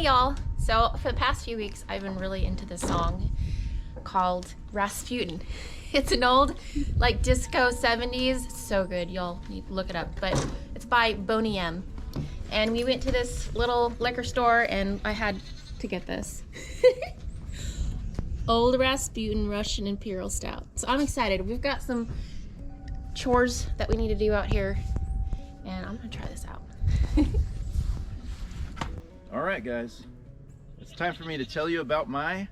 y'all. So for the past few weeks, I've been really into this song called Rasputin. It's an old, like, disco 70s. So good, y'all need to look it up. But it's by Boney M. And we went to this little liquor store and I had to get this. Old Rasputin Russian Imperial Stout. So I'm excited. We've got some chores that we need to do out here. And I'm gonna try this out. All right, guys. It's time for me to tell you about my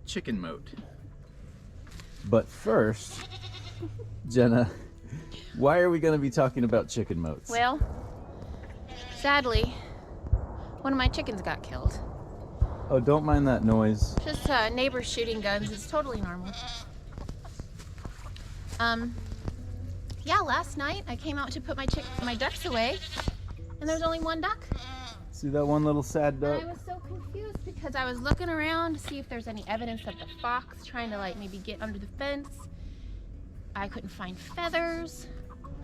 chicken moat. But first, Jenna, why are we going to be talking about chicken moats? Well, sadly, one of my chickens got killed. Oh, don't mind that noise. Just neighbors shooting guns. It's totally normal. Yeah, last night I came out to put my ducks away, and there's only one duck. See that one little sad duck? And I was so confused because I was looking around to see if there's any evidence of the fox trying to, like, maybe get under the fence. I couldn't find feathers,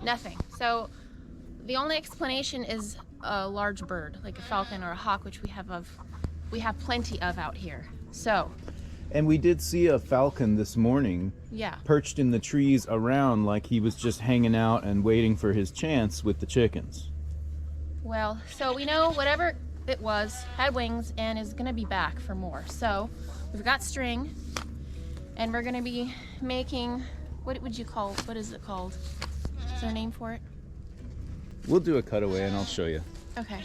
nothing. So the only explanation is a large bird, like a falcon or a hawk, which we have plenty of out here. So. And we did see a falcon this morning. Yeah. Perched in the trees around like he was just hanging out and waiting for his chance with the chickens. Well, so we know whatever it was had wings and is gonna be back for more. So we've got string and we're gonna be making, what is it called? Is there a name for it? We'll do a cutaway and I'll show you. Okay.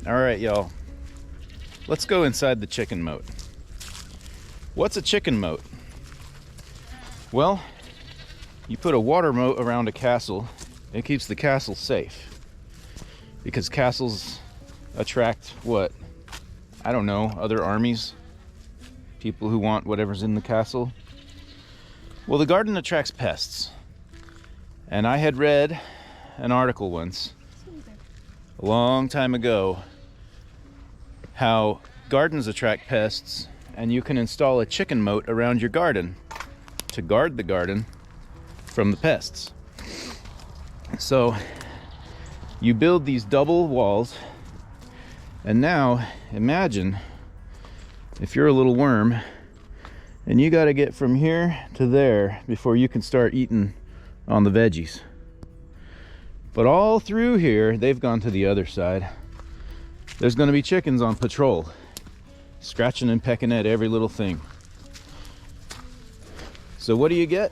All right, y'all. Let's go inside the chicken moat. What's a chicken moat? Well, you put a water moat around a castle. It keeps the castle safe. Because castles attract what? I don't know, other armies? People who want whatever's in the castle? Well, the garden attracts pests. And I had read an article once, a long time ago, how gardens attract pests and you can install a chicken moat around your garden to guard the garden from the pests. So, you build these double walls, and now imagine if you're a little worm and you got to get from here to there before you can start eating on the veggies. But all through here, they've gone to the other side. There's going to be chickens on patrol, scratching and pecking at every little thing. So what do you get?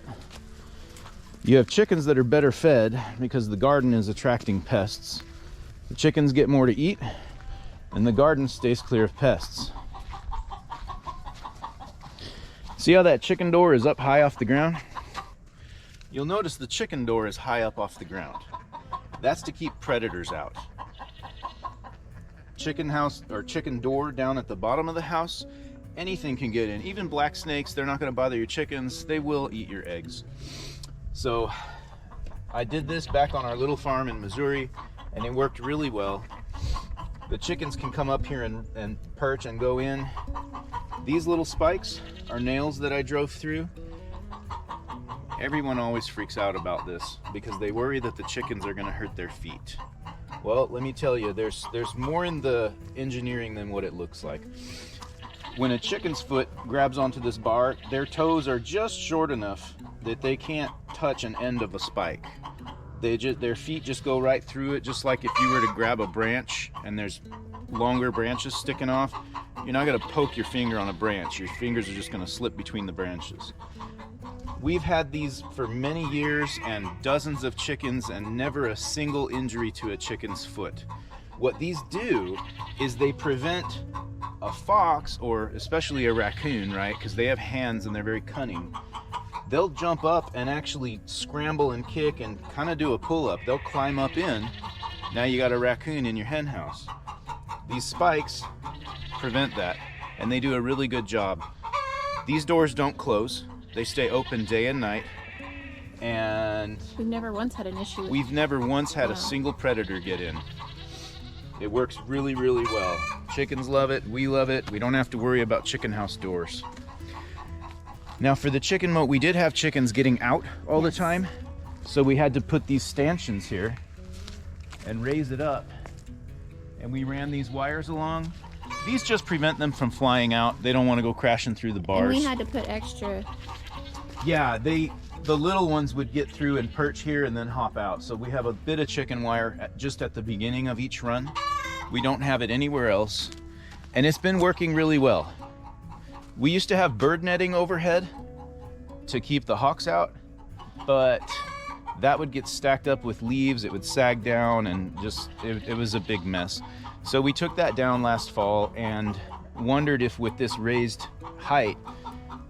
You have chickens that are better fed because the garden is attracting pests. The chickens get more to eat, and the garden stays clear of pests. See how that chicken door is up high off the ground? You'll notice the chicken door is high up off the ground. That's to keep predators out. Chicken house or chicken door down at the bottom of the house, anything can get in. Even black snakes, they're not going to bother your chickens. They will eat your eggs. So I did this back on our little farm in Missouri, and it worked really well. The chickens can come up here and perch and go in. These little spikes are nails that I drove through. Everyone always freaks out about this because they worry that the chickens are going to hurt their feet. Well, let me tell you, there's more in the engineering than what it looks like. When a chicken's foot grabs onto this bar, their toes are just short enough that they can't touch an end of a spike. Their feet just go right through it, just like if you were to grab a branch and there's longer branches sticking off. You're not going to poke your finger on a branch. Your fingers are just going to slip between the branches. We've had these for many years and dozens of chickens and never a single injury to a chicken's foot. What these do is they prevent a fox, or especially a raccoon, right? Because they have hands and they're very cunning. They'll jump up and actually scramble and kick and kind of do a pull-up. They'll climb up in. Now you got a raccoon in your hen house. These spikes prevent that, and they do a really good job. These doors don't close. They stay open day and night, and we've never once had an issue. We've never once had a single predator get in. It works really, really well. Chickens love it, we love it. We don't have to worry about chicken house doors. Now for the chicken moat, we did have chickens getting out all the time, so we had to put these stanchions here and raise it up and we ran these wires along. These just prevent them from flying out. They don't want to go crashing through the bars. And we had to put extra. Yeah, the little ones would get through and perch here and then hop out. So we have a bit of chicken wire just at the beginning of each run. We don't have it anywhere else. And it's been working really well. We used to have bird netting overhead to keep the hawks out, but that would get stacked up with leaves, it would sag down, and just, it was a big mess. So we took that down last fall and wondered if with this raised height,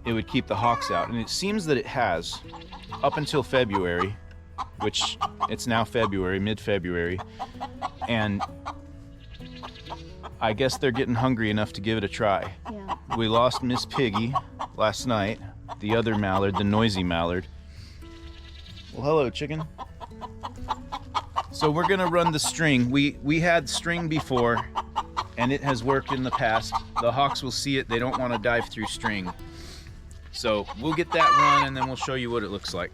it would keep the hawks out. And it seems that it has, up until February, which it's now February, mid-February, and I guess they're getting hungry enough to give it a try. Yeah. We lost Miss Piggy last night, the other mallard, the noisy mallard. Well, hello, chicken. So we're gonna run the string. We had string before, and it has worked in the past. The hawks will see it, they don't want to dive through string. So we'll get that run and then we'll show you what it looks like.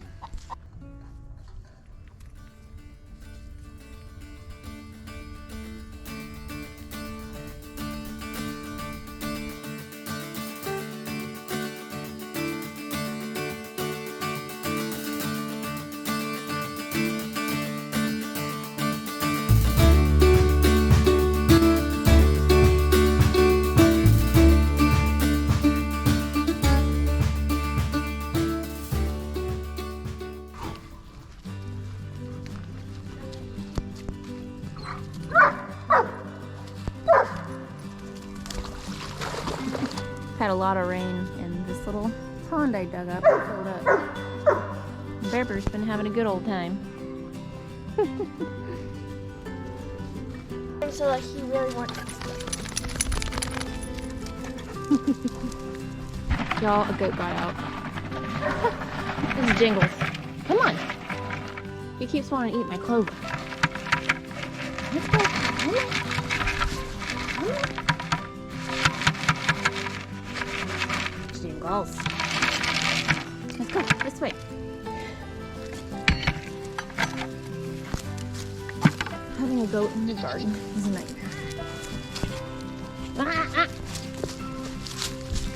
Had a lot of rain, and this little pond I dug up filled up. Bear Bear's been having a good old time. So like he really wants Y'all, a goat got out. This is Jingles. Come on. He keeps wanting to eat my clover. Let's go. Come on. Come on. Jingles. Let's go. This way. Having a goat in the garden is a nightmare.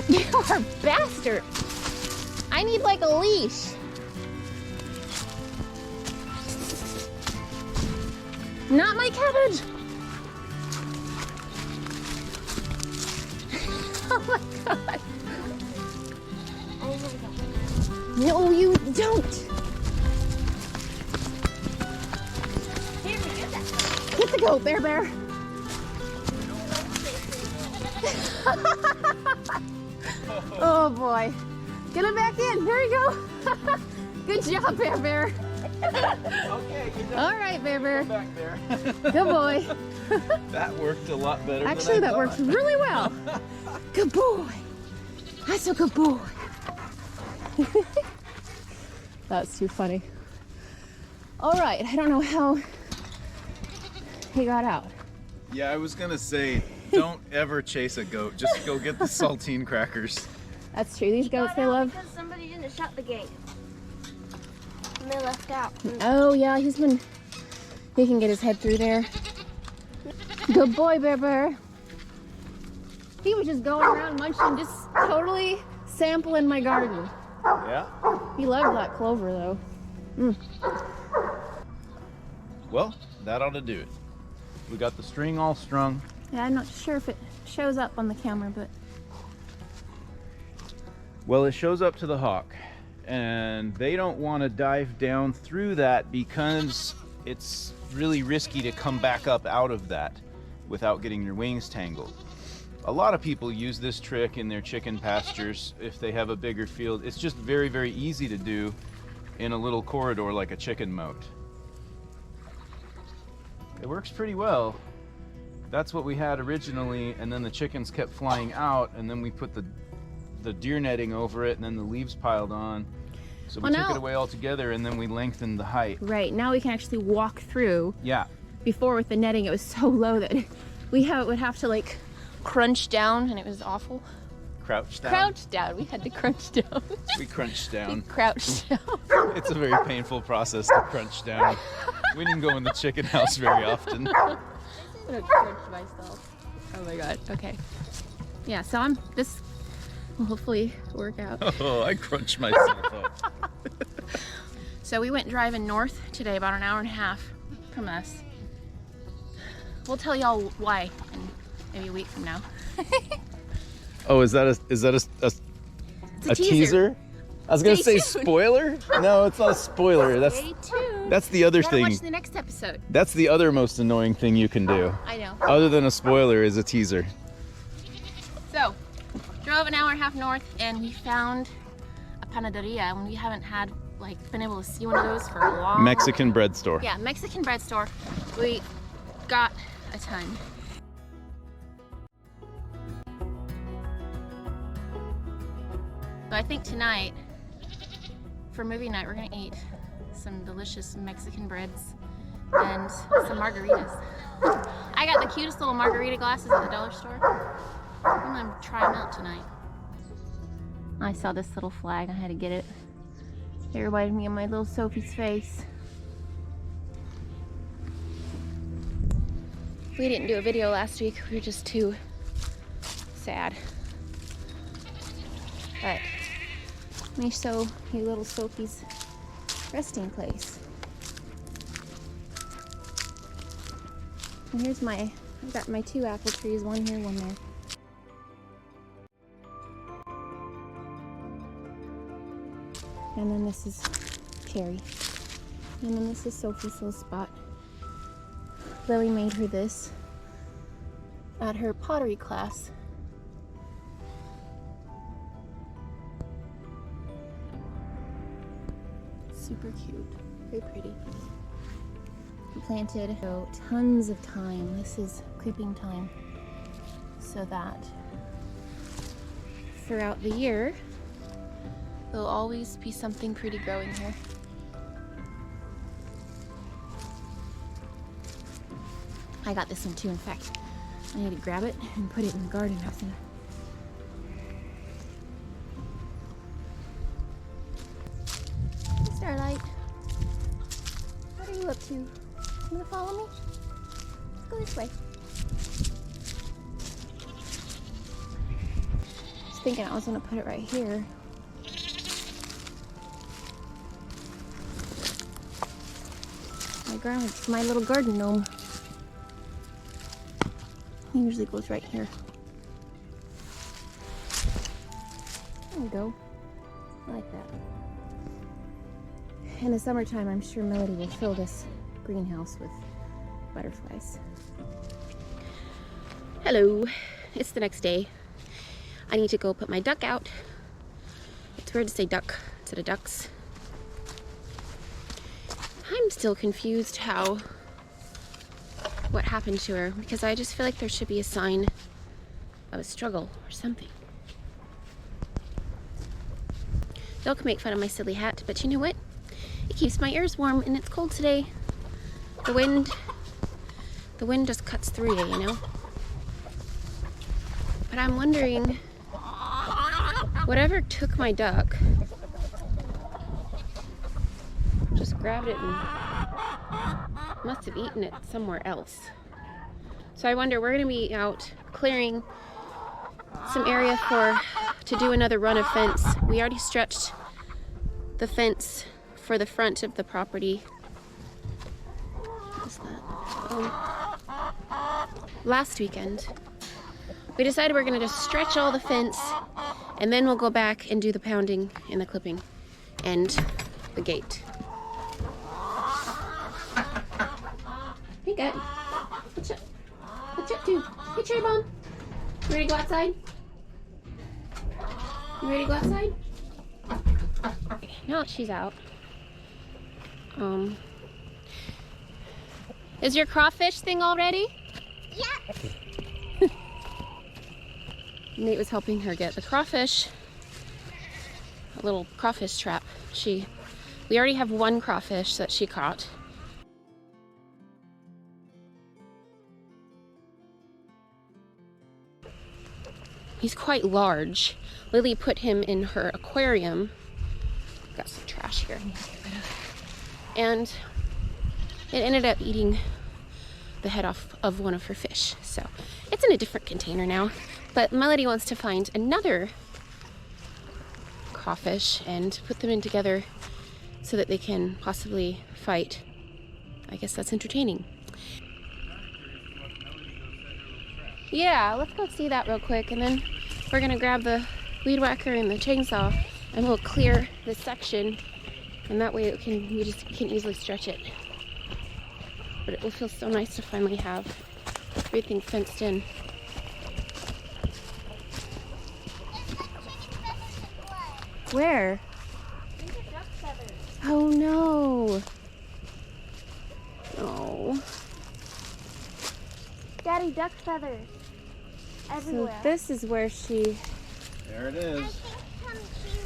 You are a bastard. I need like a leash. Not my cabbage. Oh my god. Oh my god. No, you don't. Here, get that. Get the goat, Bear Bear. Oh boy. Get him back in. There you go. Good job, Bear Bear. Okay, you All right, Bear Bear. back there. Good boy. That worked a lot better Actually, than I that worked thought. really well. Good boy. That's a good boy. That's too funny. All right, I don't know how he got out. Yeah, I was gonna say, don't ever chase a goat. Just go get the saltine crackers. That's true. These goats, they Got out love. because somebody didn't shut the gate. And they left out. Oh yeah, he can get his head through there. Good boy, Bear Bear. He was just going around munching, just totally sampling my garden. Yeah. He loved that clover though. Well, that ought to do it. We got the string all strung. Yeah, I'm not sure if it shows up on the camera, but Well, it shows up to the hawk, and they don't want to dive down through that because it's really risky to come back up out of that without getting your wings tangled. A lot of people use this trick in their chicken pastures if they have a bigger field. It's just very, very easy to do in a little corridor like a chicken moat. It works pretty well. That's what we had originally, and then the chickens kept flying out, and then we put the deer netting over it, and then the leaves piled on. So we Well, took now- it away altogether, and then we lengthened the height. right now we can actually walk through. Yeah. Before with the netting, it was so low that would have to like crunch down, and it was awful. Crouch down. Crouch down. We had to crunch down. We crunched down. Crouch down. It's a very painful process to crunch down. We didn't go in the chicken house very often. This I'm gonna crunch myself. Oh my god. Okay. Yeah, so this will hopefully work out. Oh, I crunched myself up. So we went driving north today, about an hour and a half from us. We'll tell y'all why in maybe a week from now. Oh, is that a teaser? I was gonna say spoiler. No, it's not a spoiler. Stay tuned. That's the other You gotta thing. watch the next episode. That's the other most annoying thing you can do. I know. Other than a spoiler is a teaser. So, drove an hour and a half north and we found a panaderia and we haven't been able to see one of those for a long Mexican bread store. Yeah, Mexican bread store. We got a ton. So I think tonight, for movie night, we're gonna eat some delicious Mexican breads and some margaritas. I got the cutest little margarita glasses at the dollar store. I'm gonna try them out tonight. I saw this little flag, I had to get it. It reminded me of my little Sophie's face. We didn't do a video last week, we were just too sad. But let me show you little Sophie's resting place. And here's I've got my 2 apple trees, one here, one there. And then this is Cherry. And then this is Sophie's little spot. Lily made her this at her pottery class. Super cute, very pretty. We planted tons of thyme. This is creeping thyme, so that throughout the year there'll always be something pretty growing here. I got this one too, in fact. I need to grab it and put it in the garden. Starlight, what are you up to? You gonna follow me? Let's go this way. I was thinking I was gonna put it right here. My little garden gnome. He usually goes right here. There we go. I like that. In the summertime, I'm sure Melody will fill this greenhouse with butterflies. Hello. It's the next day. I need to go put my duck out. It's weird to say duck instead of ducks. I'm still confused what happened to her, because I just feel like there should be a sign of a struggle or something. They'll make fun of my silly hat, but you know what? It keeps my ears warm, and it's cold today. The wind just cuts through you, you know? But I'm wondering, whatever took my duck just grabbed it and must have eaten it somewhere else. So I wonder, we're gonna be out clearing some area to do another run of fence. We already stretched the fence for the front of the property. What's that? Last weekend. We decided we're gonna just stretch all the fence and then we'll go back and do the pounding and the clipping and the gate. Hey, good. What's up? What's up, dude? Hey, Cherry Bomb. You ready to go outside? You ready to go outside? Okay, now she's out. Is your crawfish thing all ready? Yeah. Nate was helping her get the crawfish, a little crawfish trap. We already have one crawfish that she caught. He's quite large. Lily put him in her aquarium. Got some trash here I need to get rid of. And it ended up eating the head off of one of her fish. So it's in a different container now. But Melody wants to find another crawfish and put them in together so that they can possibly fight. I guess that's entertaining. Yeah, let's go see that real quick, and then we're gonna grab the weed whacker and the chainsaw and we'll clear this section, and that way we can easily stretch it. But it will feel so nice to finally have everything fenced in. Where? Oh no. Oh. Daddy, duck feathers. Everywhere. So this is where she... There it I is. think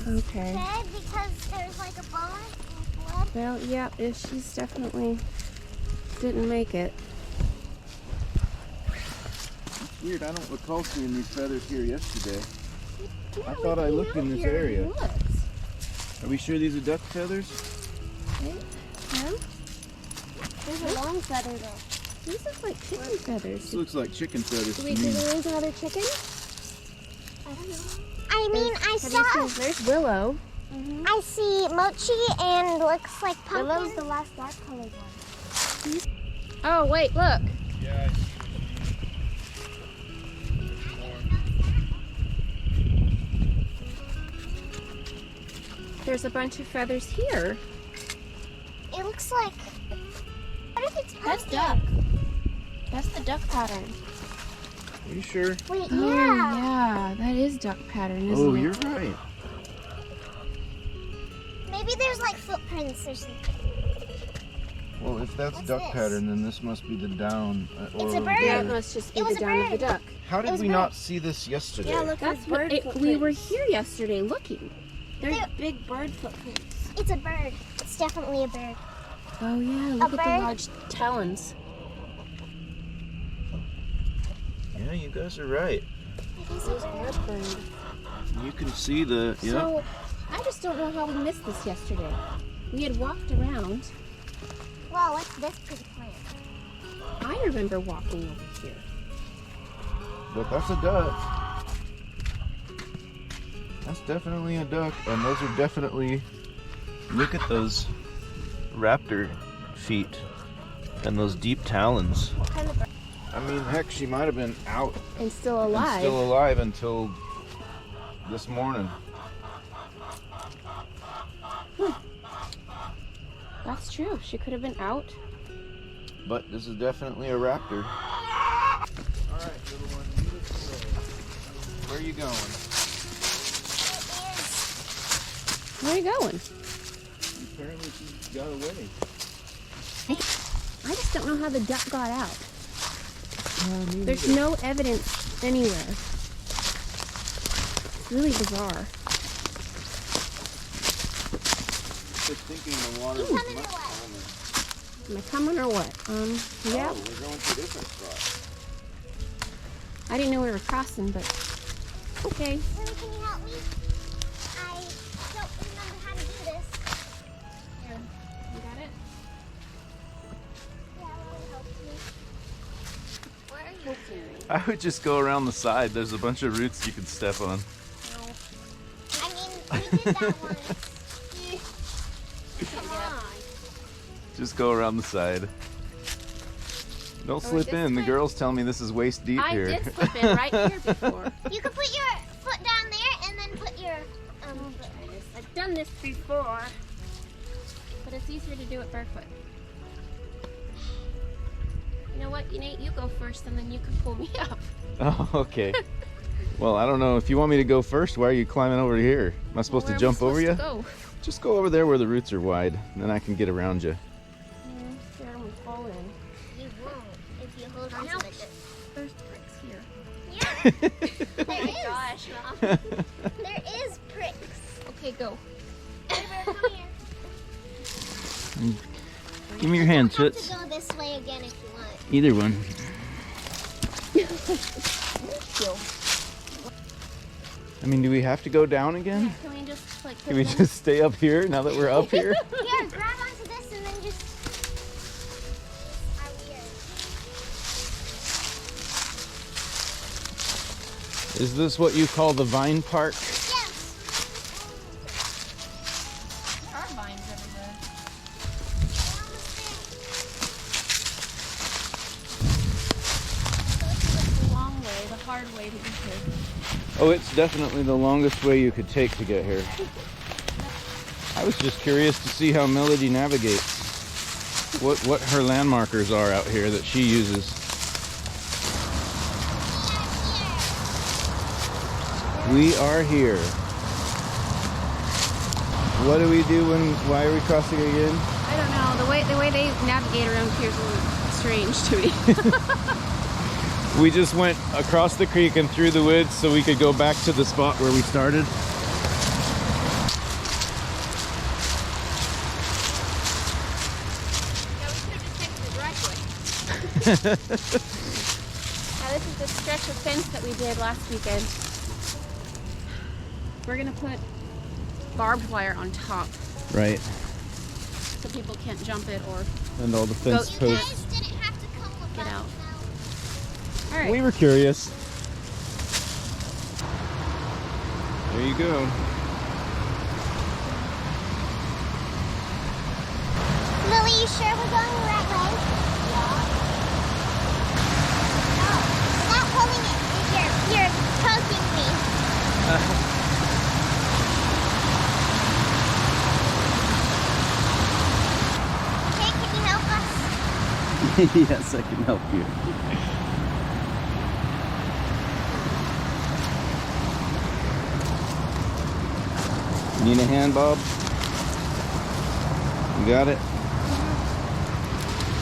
she's Okay. dead because there's like a bone and blood. Well, yeah, she's definitely didn't make it. It's weird, I don't recall seeing these feathers here yesterday. Yeah, I thought I looked in this area. Look. Are we sure these are duck feathers? Yeah. There's a long feather though. These look like chicken feathers. This looks like chicken feathers to Wait, do me. those other chickens? I don't know. I mean, I Have you saw. seen- There's Willow. I see mochi and looks like pumpkin. Willow's the last dark colored one. Oh, wait, look. Yeah, There's a bunch of feathers here. It looks like. What if it's pumpkin? That's duck. That's the duck pattern. are you sure? Wait, Oh, yeah. yeah, that is duck pattern, isn't Oh, it? you're right. Maybe there's like footprints or something. Well, if that's What's duck this? pattern, then this must be the down. It's a bird. Yeah, it must just be It the was a down of the bird. duck. How It did was we bird. not see this yesterday? Yeah, look, That's there's what bird we footprints. were here yesterday looking. There's big bird footprints. It's a bird. It's definitely a bird. Oh yeah, look at bird. the large talons. Yeah, you guys are right. It is a bird. You can see the, yeah. So, I just don't know how we missed this yesterday. We had walked around. Wow, what's this pretty plant? I remember walking over here. But that's a duck. That's definitely a duck, and those are definitely, look at those raptor feet and those deep talons. What kind of bird? I mean, heck, she might have been out And still and alive. still alive until this morning. That's true. She could have been out. But this is definitely a raptor. All right, little one, you look away. Where are you going? Where are you going? Apparently she got away. I just don't know how the duck got out. There's no evidence anywhere. It's really bizarre. Just thinking the water was coming much or what? calmer. Am I coming or what? Yeah. Oh, we're going to a different spot. I didn't know we were crossing, but okay. Lily, can you help me? I don't remember how to do this. Here, you got it? Yeah, Lily helped me. Where are you? I would just go around the side. There's a bunch of roots you could step on. I mean, we did that once. Come on. Just go around the side. Don't slip this in. The way? girls tell me this is waist deep I here. did slip in right here before. You could put your foot down there and then put your I've done this before, but it's easier to do it barefoot. You know what, Nate? You go first, and then you can pull me up. Oh, okay. Well, I don't know. If you want me to go first, why are you climbing over here? Am I supposed Where to am I jump over you? supposed to go? Just go over there where the roots are wide, and then I can get around you. There, I'm falling. You won't if you hold on to it. There's bricks here. Yeah, there is. Gosh, Mom. There is pricks. Okay, go. Come here. Give me your hand, You have Toots. to go this way again if you want. Either one. I mean, do we have to go down again? Can we just like? Can we just stay up here now that we're up here? Here, grab onto this and then just. Are weird. Is this what you call the vine park? Yes. There are vines everywhere. The long way, the hard way to get here. Oh, it's definitely the longest way you could take to get here. I was just curious to see how Melody navigates. What her landmarkers are out here that she uses. We are here. What do we do why are we crossing again? I don't know. The way they navigate around here is a little strange to me. We just went across the creek and through the woods so we could go back to the spot where we started. Yeah, we could have just taken the driveway. Now this is the stretch of fence that we did last weekend. We're gonna put barbed wire on top Right. so people can't jump it or And all the fence Goats posts. Guys didn't have to come with get us, out. though. All right. We were curious. There you go. Lily, you sure we're going the right way? Yeah. Oh, stop pulling it. You're poking me. Hey, can you help us? Yes, I can help you. Need a hand, Bob? You got it?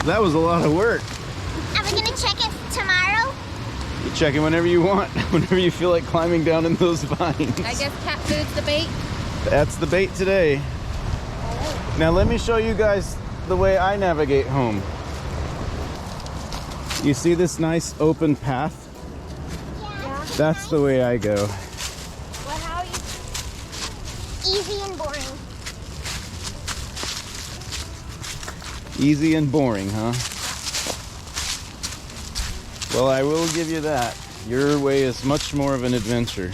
That was a lot of work. Are we gonna check it tomorrow? You check it whenever you want, whenever you feel like climbing down in those vines. I guess cat food's the bait. That's the bait today. Now let me show you guys the way I navigate home. You see this nice open path? Yeah. That's the way I go. Well, how are you? Easy and boring. Easy and boring, huh? Well, I will give you that. Your way is much more of an adventure.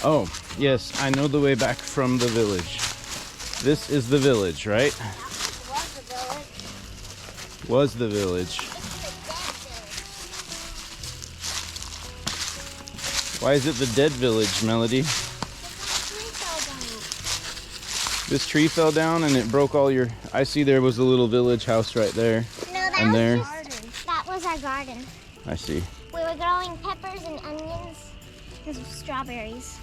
Oh, yes, I know the way back from the village. This is the village, right? Was the village. Why is it the dead village, Melody? This tree fell down and it broke all your... I see there was a little village house right there. No, that And was there. that was our garden. I see. We were growing peppers and onions and strawberries.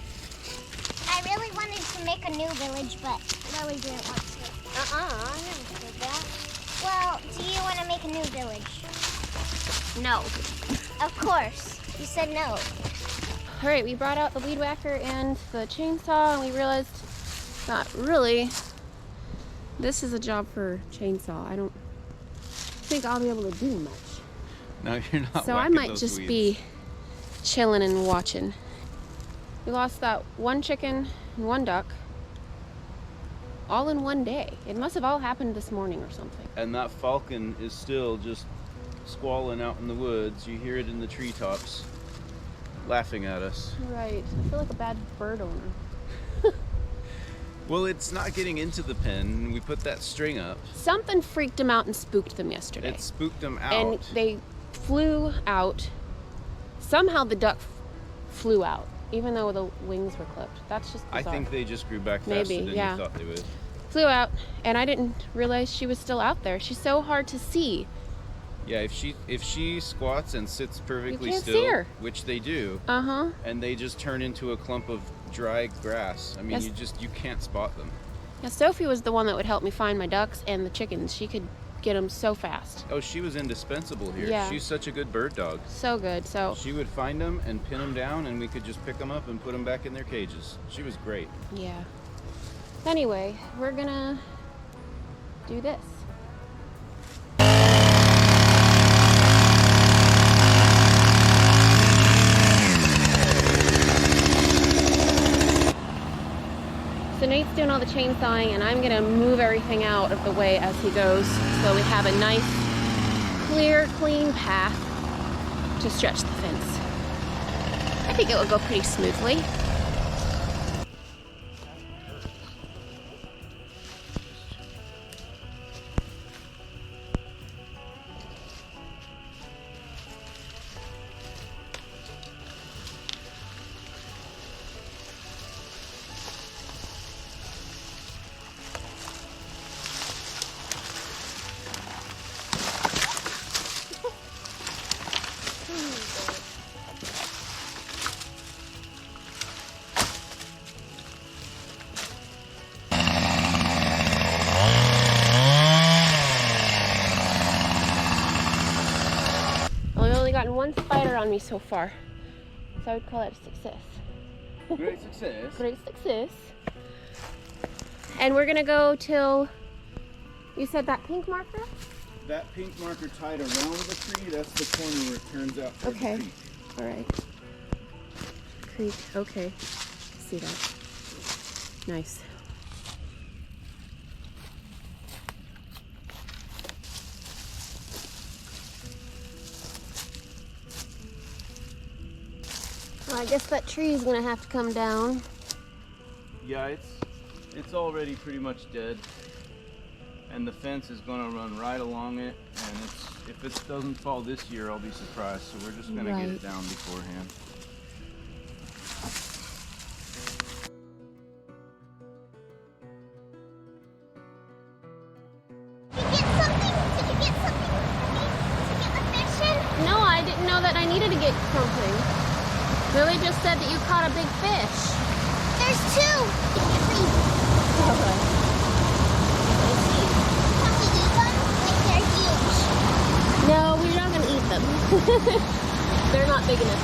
I really wanted to make a new village, but Lily didn't want to. I never did that. Well, do you want to make a new village? No. Of course. You said no. All right, we brought out the weed whacker and the chainsaw, and we realized not really. This is a job for chainsaw. I don't think I'll be able to do much. No, you're not. So I might just be chilling and watching. We lost that one chicken and one duck all in one day. It must have all happened this morning or something. And that falcon is still just squalling out in the woods. You hear it in the treetops, laughing at us. Right. I feel like a bad bird owner. Well, it's not getting into the pen. We put that string up. Something freaked them out and spooked them yesterday. It spooked them out. And they flew out. Somehow the duck flew out, even though the wings were clipped. That's just bizarre. I think they just grew back faster Maybe, than yeah. you thought they would. Flew out, and I didn't realize she was still out there. She's so hard to see. Yeah, if she squats and sits perfectly can't still, see her. which they do, and they just turn into a clump of dry grass. I mean, Yes. you can't spot them. Now, Sophie was the one that would help me find my ducks and the chickens. She could get them so fast. Oh, she was indispensable here. Yeah. She's such a good bird dog. So good. So, She would find them and pin them down, and we could just pick them up and put them back in their cages. She was great. yeah. Anyway, we're gonna do this. So Nate's doing all the chainsawing, and I'm gonna move everything out of the way as he goes, so we have a nice, clear, clean path. to stretch the fence. I think it will go pretty smoothly. I've only gotten one spider on me so far, so I would call it a success. Great success. Great success. And we're gonna go till, you said that pink marker? That pink marker tied around the tree, that's the corner where it turns out toward Okay. the creek. All right. Creek, okay. See that. Nice. Well, I guess that tree is gonna have to come down. Yeah, it's already pretty much dead. And the fence is gonna run right along it, and if it doesn't fall this year, I'll be surprised. So we're just gonna get it down beforehand. No, I didn't know that I needed to get something. Lily just said that you caught a big fish. There's two. Can we eat them? Like they're huge. No, we're not gonna eat them. They're not big enough.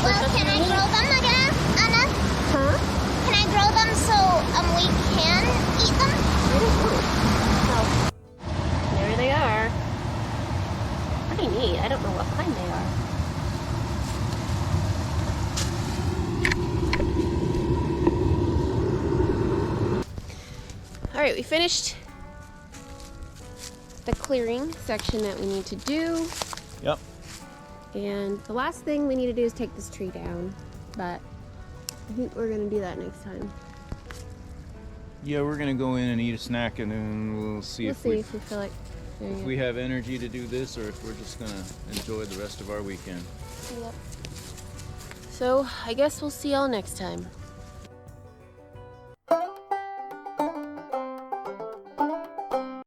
Well, can I grow them again, Anna? Huh? Can I grow them so we can eat them? There they are. Pretty neat. I don't know what kind they are. All right, we finished the clearing section that we need to do. Yep. And the last thing we need to do is take this tree down, but I think we're gonna do that next time. Yeah, we're gonna go in and eat a snack, and then we'll see We'll if see we if we feel like doing if it. we have energy to do this, or if we're just gonna enjoy the rest of our weekend. Yep. So I guess we'll see y'all next time.